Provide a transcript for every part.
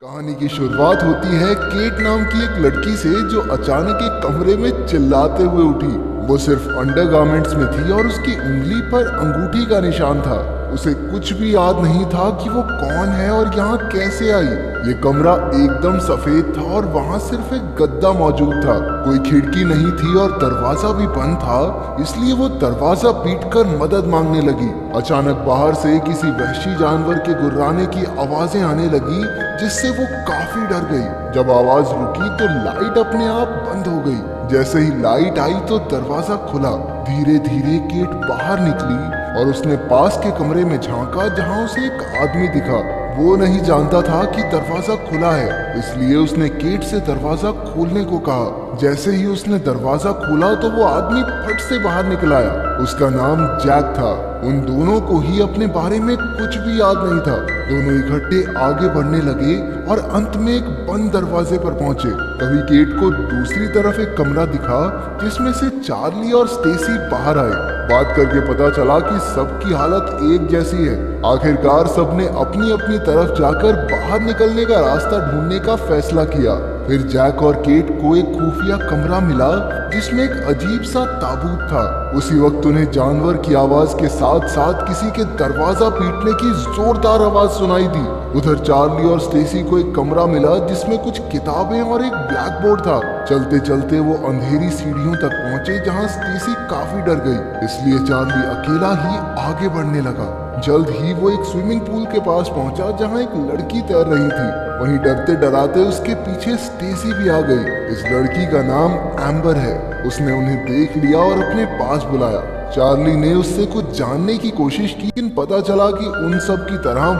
कहानी की शुरुआत होती है केट नाम की एक लड़की से जो अचानक एक कमरे में चिल्लाते हुए उठी। वो सिर्फ अंडरगारमेंट्स में थी और उसकी उंगली पर अंगूठी का निशान था। उसे कुछ भी याद नहीं था कि वो कौन है और यहाँ कैसे आई। ये कमरा एकदम सफेद था और वहाँ सिर्फ एक गद्दा मौजूद था। कोई खिड़की नहीं थी और दरवाजा भी बंद था, इसलिए वो दरवाजा पीटकर मदद मांगने लगी। अचानक बाहर से किसी वहशी जानवर के गुर्राने की आवाजें आने लगी, जिससे वो काफी डर गई। जब आवाज रुकी तो लाइट अपने आप बंद हो गई। जैसे ही लाइट आई तो दरवाजा खुला। धीरे धीरे केट बाहर निकली और उसने पास के कमरे में झांका, जहां उसे एक आदमी दिखा। वो नहीं जानता था कि दरवाजा खुला है, इसलिए उसने केट से दरवाजा खोलने को कहा। जैसे ही उसने दरवाजा खोला तो वो आदमी फट से बाहर निकल आया। उसका नाम जैक था। उन दोनों को ही अपने बारे में कुछ भी याद नहीं था। दोनों इकट्ठे आगे बढ़ने लगे और अंत में एक बंद दरवाजे पर पहुंचे। तभी केट को दूसरी तरफ एक कमरा दिखा, जिसमें से चार्ली और स्टेसी बाहर आए। बात करके पता चला कि सबकी हालत एक जैसी है। आखिरकार सबने अपनी अपनी तरफ जाकर बाहर निकलने का रास्ता ढूंढने का फैसला किया। फिर जैक और केट को एक खुफिया कमरा मिला, जिसमें एक अजीब सा ताबूत था। उसी वक्त उन्हें जानवर की आवाज के साथ साथ किसी के दरवाजा पीटने की जोरदार आवाज सुनाई दी। उधर चार्ली और स्टेसी को एक कमरा मिला, जिसमें कुछ किताबें और एक ब्लैक बोर्ड था। चलते चलते वो अंधेरी सीढ़ियों तक पहुंचे, जहां स्टेसी काफी डर गई, इसलिए चार्ली अकेला ही आगे बढ़ने लगा। जल्द ही वो एक स्विमिंग पूल के पास पहुंचा, जहां एक लड़की तैर रही थी। वहीं डरते डराते उसके पीछे स्टेसी भी आ गई। इस लड़की का नाम एम्बर है। उसने उन्हें देख लिया और अपने पास बुलाया। चार्ली ने उससे कुछ जानने की कोशिश की, लेकिन पता चला कि उन सब की तरह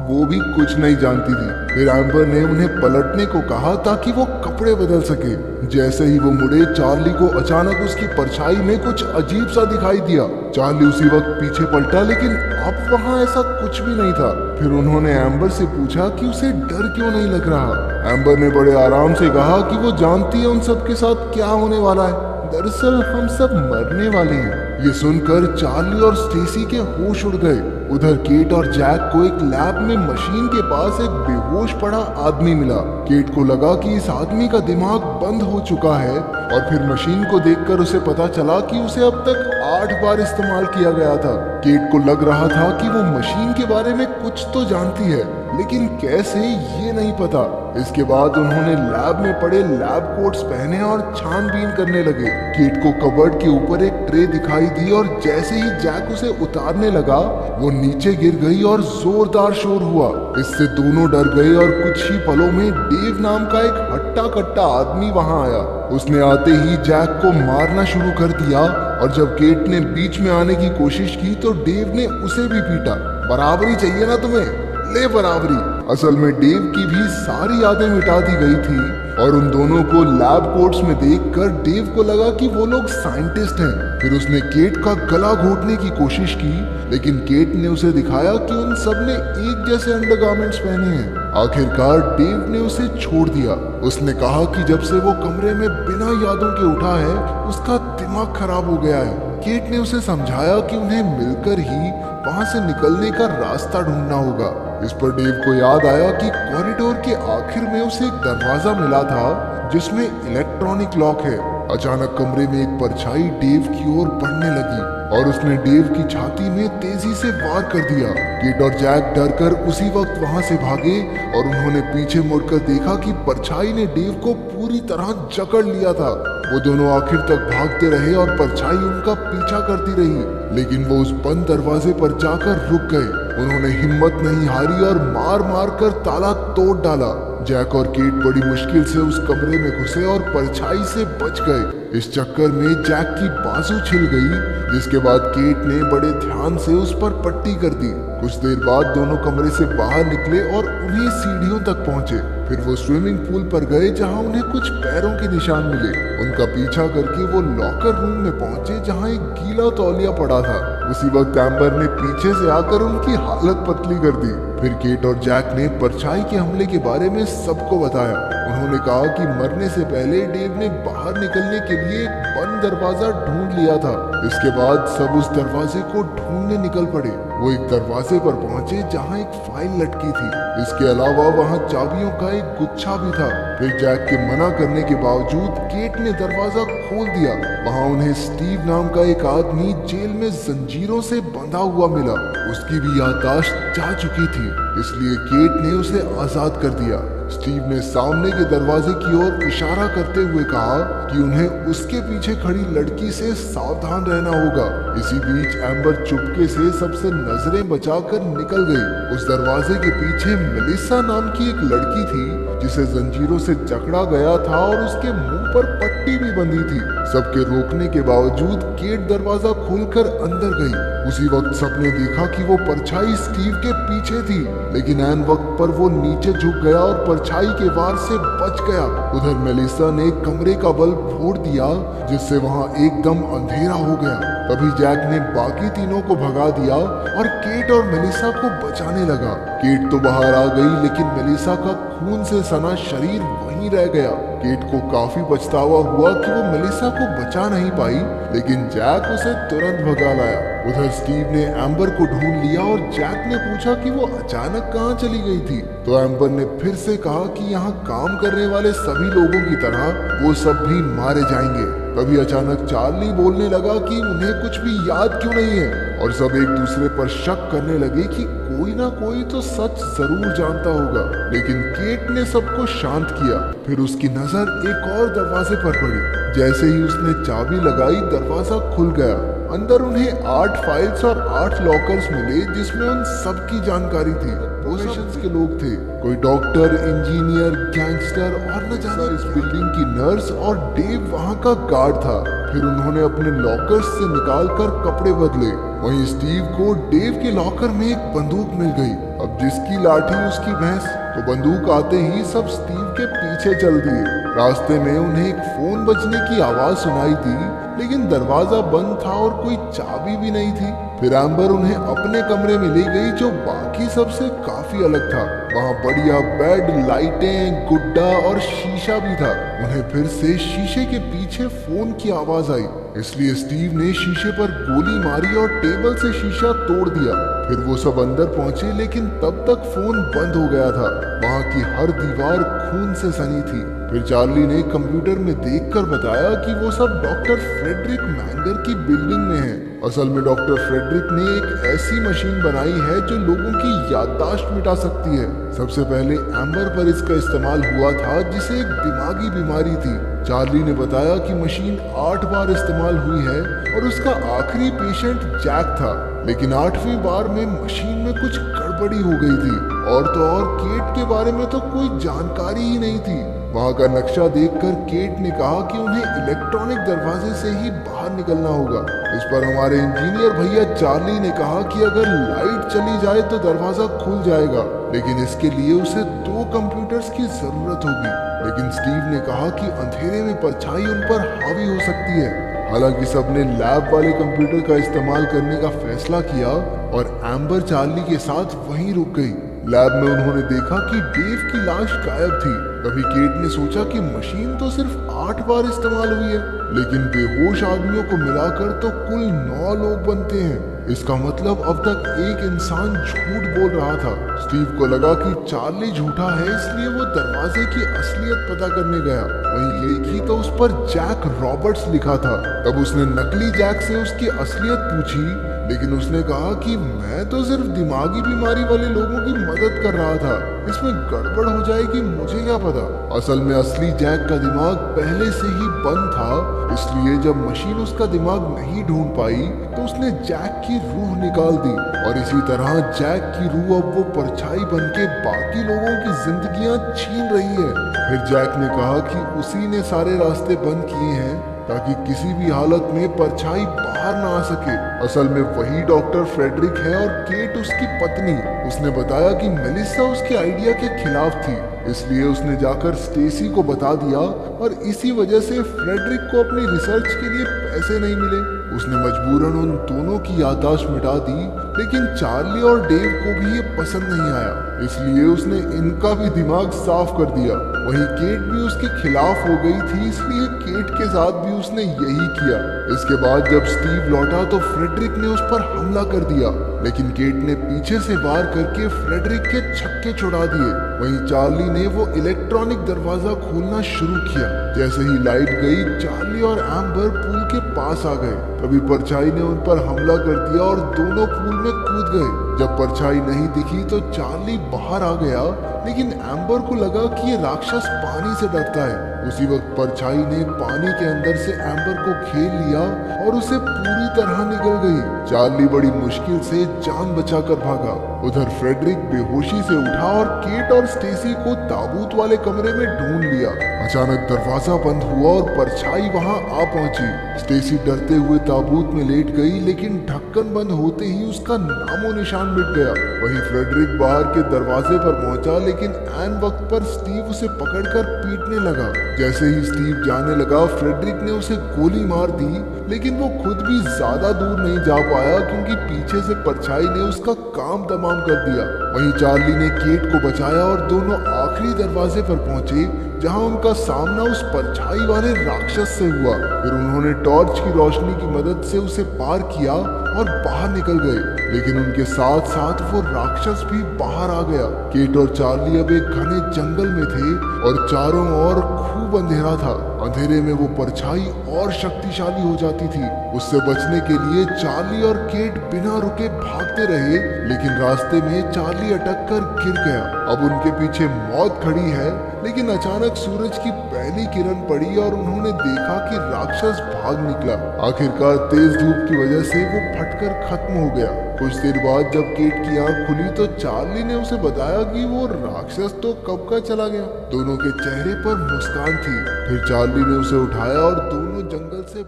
वो भी कुछ नहीं जानती थी। फिर एम्बर ने उन्हें पलटने को कहा ताकि वो कपड़े बदल सके। जैसे ही वो मुड़े, चार्ली को अचानक उसकी परछाई में कुछ अजीब सा दिखाई दिया। चार्ली उसी वक्त पीछे पलटा, लेकिन अब वहाँ ऐसा कुछ भी नहीं था। फिर उन्होंने एम्बर से पूछा कि उसे डर क्यों नहीं लग रहा। एम्बर ने बड़े आराम से कहा कि वो जानती है उन सब के साथ क्या होने वाला है। दरअसल हम सब मरने वाले हैं। ये सुनकर चार्ली और स्टेसी के होश उड़ गए। उधर केट और जैक को एक लैब में मशीन के पास एक बेहोश पड़ा आदमी मिला। केट को लगा कि इस आदमी का दिमाग बंद हो चुका है, और फिर मशीन को देखकर उसे पता चला कि उसे अब तक 8 बार इस्तेमाल किया गया था। केट को लग रहा था कि वो मशीन के बारे में कुछ तो जानती है, लेकिन कैसे ये नहीं पता। इसके बाद उन्होंने लैब में पड़े लैब कोट्स पहने और छानबीन करने लगे। केट को कबर्ड के ऊपर एक ट्रे दिखाई दी, और जैसे ही जैक उसे उतारने लगा, वो नीचे गिर गई और जोरदार शोर हुआ। इससे दोनों डर गए और कुछ ही पलों में डेव नाम का एक हट्टा कट्टा आदमी वहां आया। उसने आते ही जैक को मारना शुरू कर दिया, और जब केट ने बीच में आने की कोशिश की तो डेव ने उसे भी पीटा। बराबरी चाहिए ना तुम्हें, ले बराबरी। असल में डेव की भी सारी यादें मिटा दी गई थी, और उन दोनों को लैब कोट्स में देखकर डेव को लगा कि वो लोग साइंटिस्ट हैं। फिर उसने केट का गला घोटने की कोशिश की, लेकिन केट ने उसे दिखाया कि उन सब ने एक जैसे अंडरगारमेंट्स पहने हैं। आखिरकार डेव ने उसे छोड़ दिया। उसने कहा कि जब से वो कमरे में बिना यादों के उठा है, उसका दिमाग खराब हो गया है। केट ने उसे समझाया कि उन्हें मिलकर ही वहां से निकलने का रास्ता ढूंढना होगा। इस पर डेव को याद आया कि कॉरिडोर के आखिर में उसे एक दरवाजा मिला था, जिसमें इलेक्ट्रॉनिक लॉक है। अचानक कमरे में एक परछाई डेव की ओर बढ़ने लगी, और उसने डेव की छाती में तेजी से वार कर दिया। केट और जैक डरकर उसी वक्त वहां से भागे, और उन्होंने पीछे मुड़कर देखा कि परछाई ने डेव को पूरी तरह जकड़ लिया था। वो दोनों आखिर तक भागते रहे और परछाई उनका पीछा करती रही, लेकिन वो उस बंद दरवाजे पर जाकर रुक गए। उन्होंने हिम्मत नहीं हारी और मार मार कर ताला तोड़ डाला। जैक और केट बड़ी मुश्किल से उस कमरे में घुसे और परछाई से बच गए। इस चक्कर में जैक की बाजू छिल गई, जिसके बाद केट ने बड़े ध्यान से उस पर पट्टी कर दी। कुछ देर बाद दोनों कमरे से बाहर निकले और उन्हीं सीढ़ियों तक पहुंचे। फिर वो स्विमिंग पूल पर गए, जहां उन्हें कुछ पैरों के निशान मिले। उनका पीछा करके वो लॉकर रूम में पहुंचे, जहां एक गीला तौलिया पड़ा था। उसी वक्त एम्बर ने पीछे से आकर उनकी हालत पतली कर दी। फिर केट और जैक ने परछाई के हमले के बारे में सबको बताया। उन्होंने कहा कि मरने से पहले डेव ने बाहर निकलने के लिए एक बंद दरवाजा ढूंढ लिया था। इसके बाद सब उस दरवाजे को ढूंढने निकल पड़े। वो एक दरवाजे पर पहुंचे जहां एक फाइल लटकी थी। इसके अलावा वहां चाबियों का एक गुच्छा भी था। फिर जैक के मना करने के बावजूद केट ने दरवाजा खोल दिया। वहां उन्हें स्टीव नाम का एक आदमी जेल में जंजीरों से बंधा हुआ मिला। उसकी भी याददाश्त जा चुकी थी, इसलिए केट ने उसे आजाद कर दिया। स्टीव ने सामने के दरवाजे की ओर इशारा करते हुए कहा कि उन्हें उसके पीछे खड़ी लड़की से सावधान रहना होगा। इसी बीच एम्बर चुपके से सबसे नजरें बचाकर निकल गई। उस दरवाजे के पीछे मेलिसा नाम की एक लड़की थी जिसे जंजीरों से जकड़ा गया था और उसके मुंह पर पट्टी भी बंधी थी। सबके रोकने के बावजूद केट दरवाजा खोलकर अंदर गई। उसी वक्त सबने देखा कि वो परछाई स्टीव के पीछे थी, लेकिन ऐन वक्त पर वो नीचे झुक गया और परछाई के वार से बच गया। उधर मेलिसा ने कमरे का बल्ब फोड़ दिया, जिससे वहां एकदम अंधेरा हो गया। तभी जैक ने बाकी तीनों को भगा दिया और केट और मेलिसा को बचाने लगा। केट तो बाहर आ गई, लेकिन मेलिसा का खून से सना शरीर वहीं रह गया। केट को काफी पछतावा हुआ कि वो मेलिसा को बचा नहीं पाई, लेकिन जैक उसे तुरंत भगा लाया। उधर स्टीव ने एम्बर को ढूंढ लिया और जैक ने पूछा कि वो अचानक कहाँ चली गई थी। तो एम्बर ने फिर से कहा कि यहाँ काम करने वाले सभी लोगों की तरह वो सब भी मारे जाएंगे। तभी अचानक चार्ली बोलने लगा कि उन्हें कुछ भी याद क्यों नहीं है, और सब एक दूसरे पर शक करने लगे कि कोई ना कोई तो सच जरूर जानता होगा। लेकिन केट ने सबको शांत किया। फिर उसकी नजर एक और दरवाजे पर पड़ी। जैसे ही उसने चाबी लगाई, दरवाजा खुल गया। अंदर उन्हें 8 फाइल्स और 8 लॉकर्स मिले, जिसमें उन सबकी जानकारी थी। पोजीशंस के लोग थे, कोई डॉक्टर, इंजीनियर, गैंगस्टर और न जाने इस बिल्डिंग की नर्स, और डेव वहाँ का गार्ड था। फिर उन्होंने अपने लॉकर्स से निकालकर कपड़े बदले। वहीं स्टीव को डेव के लॉकर में एक बंदूक मिल गई। अब जिसकी लाठी उसकी भैंस। तो बंदूक आते ही सब स्टीव के पीछे चल दिए। रास्ते में उन्हें एक फोन बजने की आवाज सुनाई दी, लेकिन दरवाजा बंद था और कोई चाबी भी नहीं थी। फिर एम्बर उन्हें अपने कमरे में ले गई, जो बाकी सबसे काफी अलग था। वहाँ बढ़िया बेड, लाइटें, गुड्डा और शीशा भी था। उन्हें फिर से शीशे के पीछे फोन की आवाज आई, इसलिए स्टीव ने शीशे पर गोली मारी और टेबल से शीशा तोड़ दिया। फिर वो सब अंदर पहुंचे, लेकिन तब तक फोन बंद हो गया था। वहाँ की हर दीवार खून से सनी थी। फिर चार्ली ने कंप्यूटर में देखकर बताया कि वो सब डॉक्टर फ्रेडरिक मैंगर की बिल्डिंग में है। असल में डॉक्टर फ्रेडरिक ने एक ऐसी मशीन बनाई है जो लोगों की याददाश्त मिटा सकती है। सबसे पहले एम्बर पर इसका इस्तेमाल हुआ था, जिसे एक दिमागी बीमारी थी। चार्ली ने बताया कि मशीन 8 बार इस्तेमाल हुई है और उसका आखिरी पेशेंट जैक था, लेकिन 8वीं बार में मशीन में कुछ गड़बड़ी हो गई थी। और तो और केट के बारे में तो कोई जानकारी ही नहीं थी। वहाँ का नक्शा देखकर केट ने कहा कि उन्हें इलेक्ट्रॉनिक दरवाजे से ही बाहर निकलना होगा। इस पर हमारे इंजीनियर भैया चार्ली ने कहा कि अगर लाइट चली जाए तो दरवाजा खुल जाएगा, लेकिन इसके लिए उसे 2 कंप्यूटर्स की जरूरत होगी। लेकिन स्टीव ने कहा कि अंधेरे में परछाई उन पर हावी हो सकती है। हालांकि सबने लैब वाले कंप्यूटर का इस्तेमाल करने का फैसला किया और एम्बर चार्ली के साथ वहीं रुक गई। लैब में उन्होंने देखा कि डेव की लाश गायब थी। तभी केट ने सोचा कि मशीन तो सिर्फ 8 बार इस्तेमाल हुई है, लेकिन बेहोश आदमियों को मिलाकर तो कुल 9 लोग बनते हैं। इसका मतलब अब तक एक इंसान झूठ बोल रहा था। स्टीव को लगा कि चार्ली झूठा है, इसलिए वो दरवाजे की असलियत पता करने गया। वहीं देखी तो उस पर जैक रॉबर्ट्स लिखा था। तब उसने नकली जैक से उसकी असलियत पूछी, लेकिन उसने कहा कि मैं तो सिर्फ दिमागी बीमारी वाले लोगों की मदद कर रहा था, इसमें गड़बड़ हो जाएगी मुझे क्या पता। असल में असली जैक का दिमाग पहले से ही बंद था, इसलिए जब मशीन उसका दिमाग नहीं ढूंढ पाई तो उसने जैक की रूह निकाल दी। और इसी तरह जैक की रूह अब वो परछाई बन के बाकी लोगों की जिंदगियां छीन रही है। फिर जैक ने कहा कि उसी ने सारे रास्ते बंद किए हैं ताकि किसी भी हालत में परछाई बाहर ना आ सके। असल में वही डॉक्टर फ्रेडरिक है और केट उसकी पत्नी। उसने बताया कि मेलिसा उसके आइडिया के खिलाफ थी, इसलिए उसने जाकर स्टेसी को बता दिया और इसी वजह से फ्रेडरिक को अपनी रिसर्च के लिए पैसे नहीं मिले। उसने मजबूरन उन दोनों की याददाश्त मिटा दी, लेकिन चार्ली और डेव को भी ये पसंद नहीं आया, इसलिए उसने इनका भी दिमाग साफ कर दिया। वहीं केट भी उसके खिलाफ हो गई थी, इसलिए केट के साथ भी उसने यही किया। इसके बाद जब स्टीव लौटा तो फ्रेडरिक ने उस पर हमला कर दिया, लेकिन केट ने पीछे से वार करके फ्रेडरिक के छक्के छुड़ा दिए। वहीं चार्ली ने वो इलेक्ट्रॉनिक दरवाजा खोलना शुरू किया। जैसे ही लाइट गई, चार्ली और एम्बर पूल के पास आ गए। तभी परछाई ने उन पर हमला कर दिया और दोनों पूल में कूद गए। जब परछाई नहीं दिखी तो चार्ली बाहर आ गया, लेकिन एम्बर को लगा कि ये राक्षस पानी से डरता है। उसी वक्त परछाई ने पानी के अंदर से एम्बर को घेर लिया और उसे पूरी तरह निगल गई। चार्ली बड़ी मुश्किल से जान बचाकर भागा। उधर फ्रेडरिक बेहोशी से उठा और केट और स्टेसी को ताबूत वाले कमरे में ढूंढ लिया। अचानक दरवाजा बंद हुआ और परछाई वहां आ पहुंची। स्टेसी डरते हुए ताबूत में लेट गई, लेकिन ढक्कन बंद होते ही उसका नामो निशान मिट गया। वहीं फ्रेडरिक बाहर के दरवाजे पर पहुंचा, लेकिन ऐन वक्त पर स्टीव उसे पकड़कर पीटने लगा। जैसे ही स्टीव जाने लगा, फ्रेडरिक ने उसे गोली मार दी, लेकिन वो खुद भी ज्यादा दूर नहीं जा पाया क्योंकि पीछे से परछाई ने उसका काम तमाम कर दिया। वहीं चार्ली ने केट को बचाया और दोनों आखिरी दरवाजे पर पहुंचे, जहां उनका सामना उस परछाई वाले राक्षस से हुआ। फिर उन्होंने टॉर्च की रोशनी की मदद से उसे पार किया और बाहर निकल गए, लेकिन उनके साथ साथ वो राक्षस भी बाहर आ गया। केट और चार्ली अब एक घने जंगल में थे और चारों ओर खूब अंधेरा था। अंधेरे में वो परछाई और शक्तिशाली हो जाती थी। उससे बचने के लिए चार्ली और केट बिना रुके भागते रहे, लेकिन रास्ते में चार्ली अटक कर गिर गया। अब उनके पीछे मौत खड़ी है, लेकिन अचानक सूरज की पहली किरण पड़ी और उन्होंने देखा कि राक्षस भाग निकला। आखिरकार तेज धूप की वजह से वो फटकर खत्म हो गया। कुछ देर बाद जब केट की आंख खुली तो चार्ली ने उसे बताया कि वो राक्षस तो कब का चला गया। दोनों के चेहरे पर मुस्कान थी। फिर चार्ली ने उसे उठाया और दोनों जंगल से